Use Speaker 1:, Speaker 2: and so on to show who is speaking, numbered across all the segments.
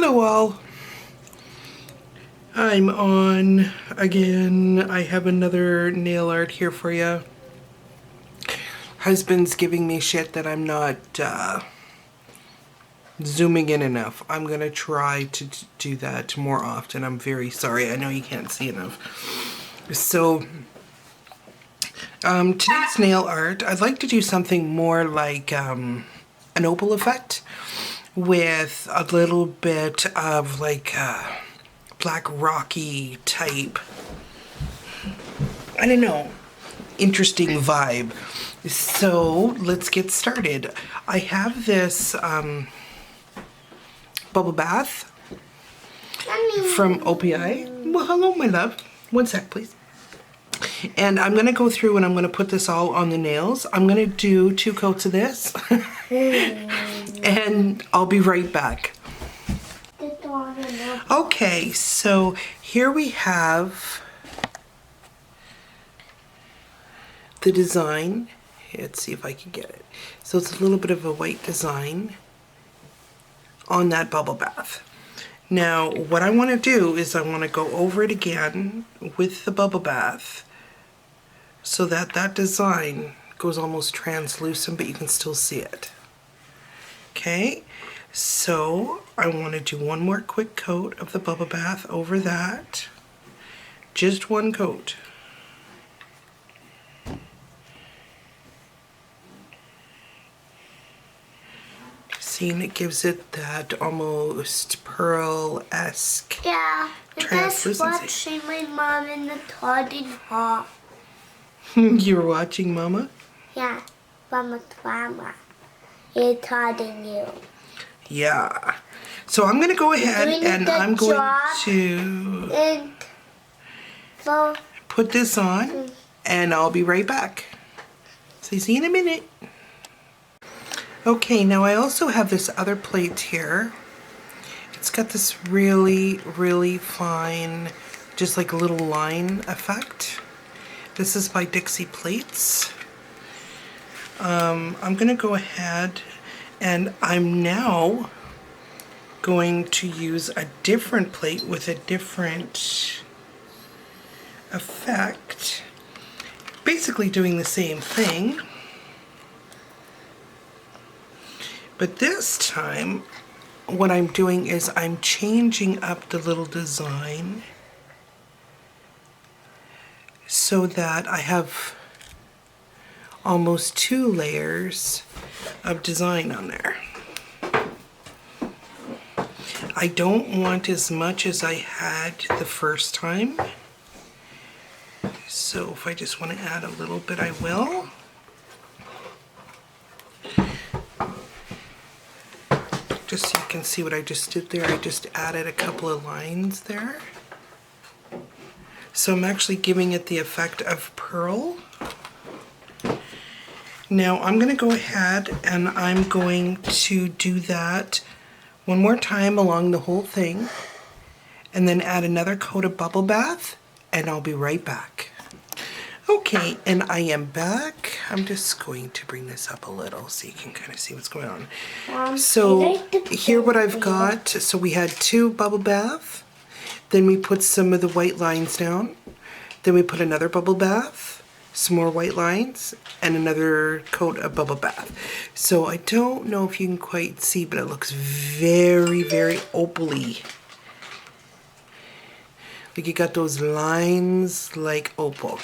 Speaker 1: Hello all. I'm on again. I have another nail art here for you. Husband's giving me shit that I'm not zooming in enough. I'm gonna try to do that more often. I'm very sorry. I know you can't see enough. So today's nail art, I'd like to do something more like an opal effect with a little bit of like black rocky type, I don't know, interesting vibe. So let's get started. I have this bubble bath from Opal. Well, hello my love. One sec please. And I'm gonna go through and I'm gonna put this all on the nails. I'm gonna do 2 coats of this and I'll be right back. Okay, so here we have the design. Let's see if I can get it. So it's a little bit of a white design on that bubble bath. Now what I want to do is I want to go over it again with the bubble bath so that that design goes almost translucent, but you can still see it. Okay, so I want to do one more quick coat of the bubble bath over that. Just one coat. Seeing it gives it that almost pearl-esque translucency.
Speaker 2: Just watching my mom in the garden hall.
Speaker 1: You were watching Mama?
Speaker 2: Yeah, Mama. It's holding you.
Speaker 1: Yeah. So I'm going to go ahead and I'm going to put this on and I'll be right back. So see you in a minute. Okay, now I also have this other plate here. It's got this really, really fine, just like a little line effect. This is by Dixie Plates. I'm gonna go ahead and I'm now going to use a different plate with a different effect. Basically doing the same thing. But this time, what I'm doing is I'm changing up the little design so that I have almost 2 layers of design on there. I don't want as much as I had the first time. So if I just want to add a little bit, I will. Just so you can see what I just did there, I just added a couple of lines there. So I'm actually giving it the effect of pearl. Now I'm going to go ahead and I'm going to do that one more time along the whole thing and then add another coat of bubble bath and I'll be right back. Okay, and I am back. I'm just going to bring this up a little so you can kind of see what's going on. So here what I've got, so we had 2 bubble bath, then we put some of the white lines down, then we put another bubble bath, some more white lines, and another coat of bubble bath. So I don't know if you can quite see, but it looks very, very opal-y. Like you got those lines like opal.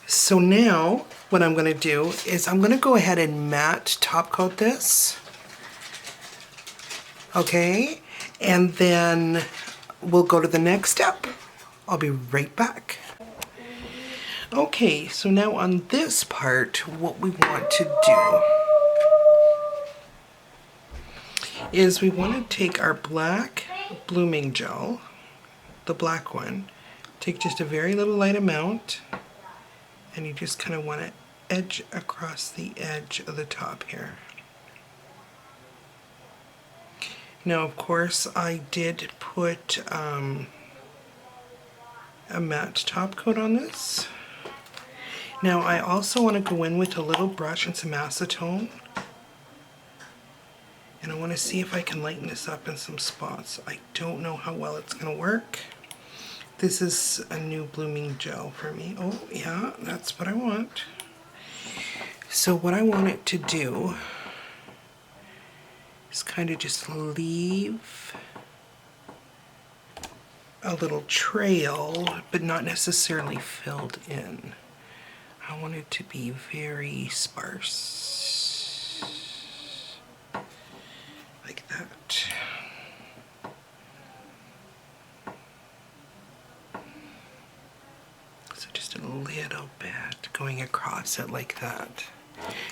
Speaker 1: So now what I'm going to do is I'm going to go ahead and matte top coat this. Okay, and then we'll go to the next step. I'll be right back. Okay, so now on this part, what we want to do is we want to take our black blooming gel, the black one, take just a very little light amount, and you just kind of want to edge across the edge of the top here. Now of course I did put a matte top coat on this. Now I also want to go in with a little brush and some acetone And I want to see if I can lighten this up in some spots. I don't know how well it's going to work. This is a new blooming gel for me. Oh yeah, that's what I want. So what I want it to do is kind of just leave a little trail, but not necessarily filled in. I want it to be very sparse, like that. So just a little bit going across it like that.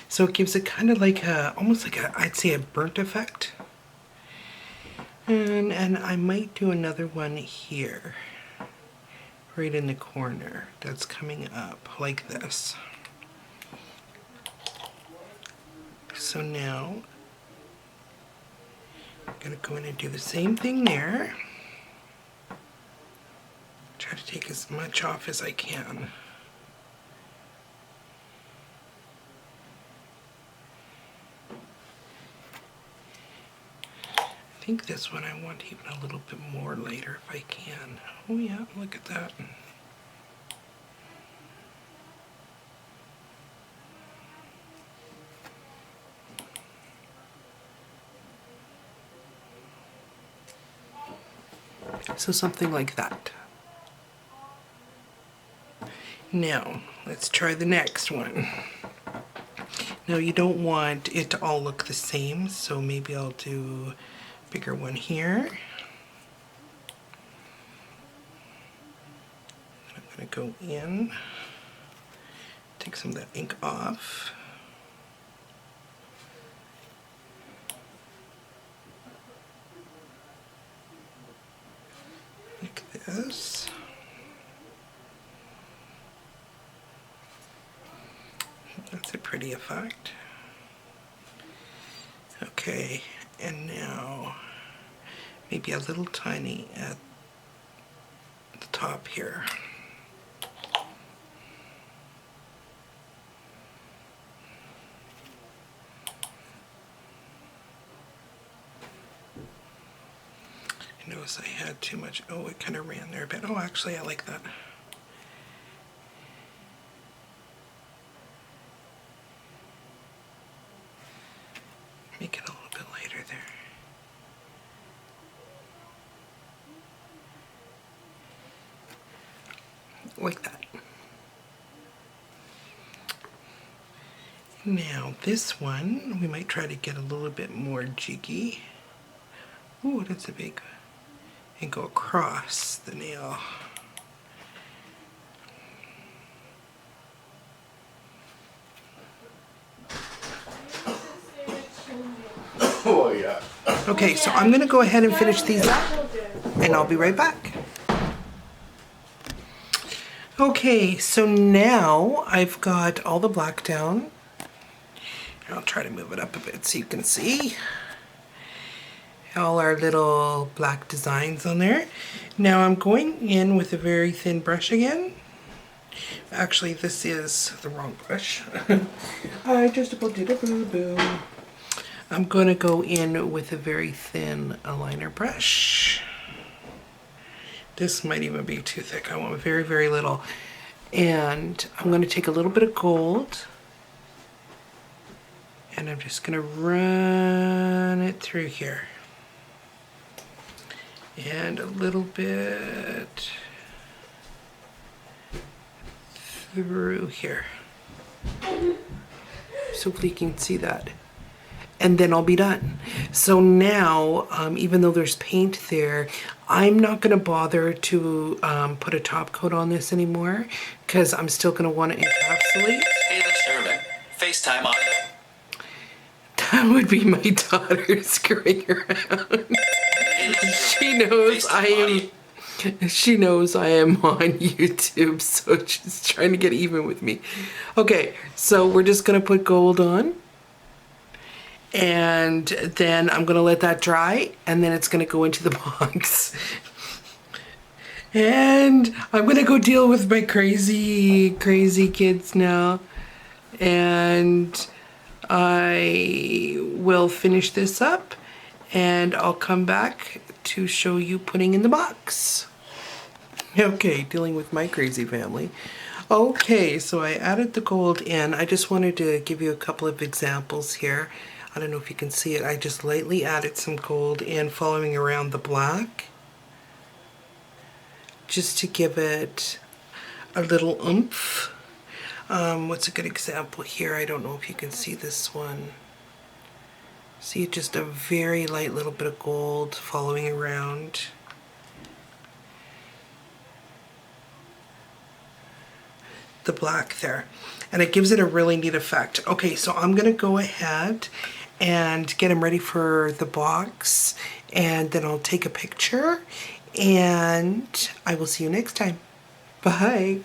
Speaker 1: So it gives it kind of like a, almost like a, I'd say a burnt effect. And I might do another one here, right in the corner that's coming up like this. So now I'm gonna go in and do the same thing there. Try to take as much off as I can. I think this one I want even a little bit more later if I can. Oh yeah, look at that. So something like that. Now, let's try the next one. Now you don't want it to all look the same, so maybe I'll do a bigger one here. I'm gonna go in, take some of that ink off. Like this. That's a pretty effect. Okay, and now maybe a little tiny at the top here. I noticed I had too much. Oh, it kind of ran there a bit. Oh, actually, I like that. Make it a little bit lighter there. Like that. Now this one, we might try to get a little bit more jiggy. Ooh, that's a big, and go across the nail.
Speaker 3: Oh yeah.
Speaker 1: Okay, so I'm gonna go ahead and finish these up, and I'll be right back. Okay, so now I've got all the black down. I'll try to move it up a bit so you can see all our little black designs on there. Now I'm going in with a very thin brush again. Actually, this is the wrong brush. I just about did a boo-boo. I'm going to go in with a very thin aligner brush. This might even be too thick. I want very, very little. And I'm going to take a little bit of gold. And I'm just going to run it through here. And a little bit through here. So hopefully you can see that. And then I'll be done. So now, even though there's paint there, I'm not gonna bother to put a top coat on this anymore because I'm still gonna wanna encapsulate.
Speaker 4: Hey, that's Sherman. FaceTime on.
Speaker 1: That would be my daughter screwing around. She knows she knows I am on YouTube, so she's trying to get even with me. Okay, so we're just gonna put gold on. And then I'm gonna let that dry, and then it's gonna go into the box. And I'm gonna go deal with my crazy kids now. And I will finish this up, and I'll come back to show you putting in the box. Okay, dealing with my crazy family. Okay, so I added the gold in. I just wanted to give you a couple of examples here. I don't know if you can see it. I just lightly added some gold in following around the black, just to give it a little oomph. What's a good example here? I don't know if you can see this one. See, just a very light little bit of gold following around. The black there, and it gives it a really neat effect. Okay, so I'm gonna go ahead and get them ready for the box, and then I'll take a picture, and I will see you next time. Bye.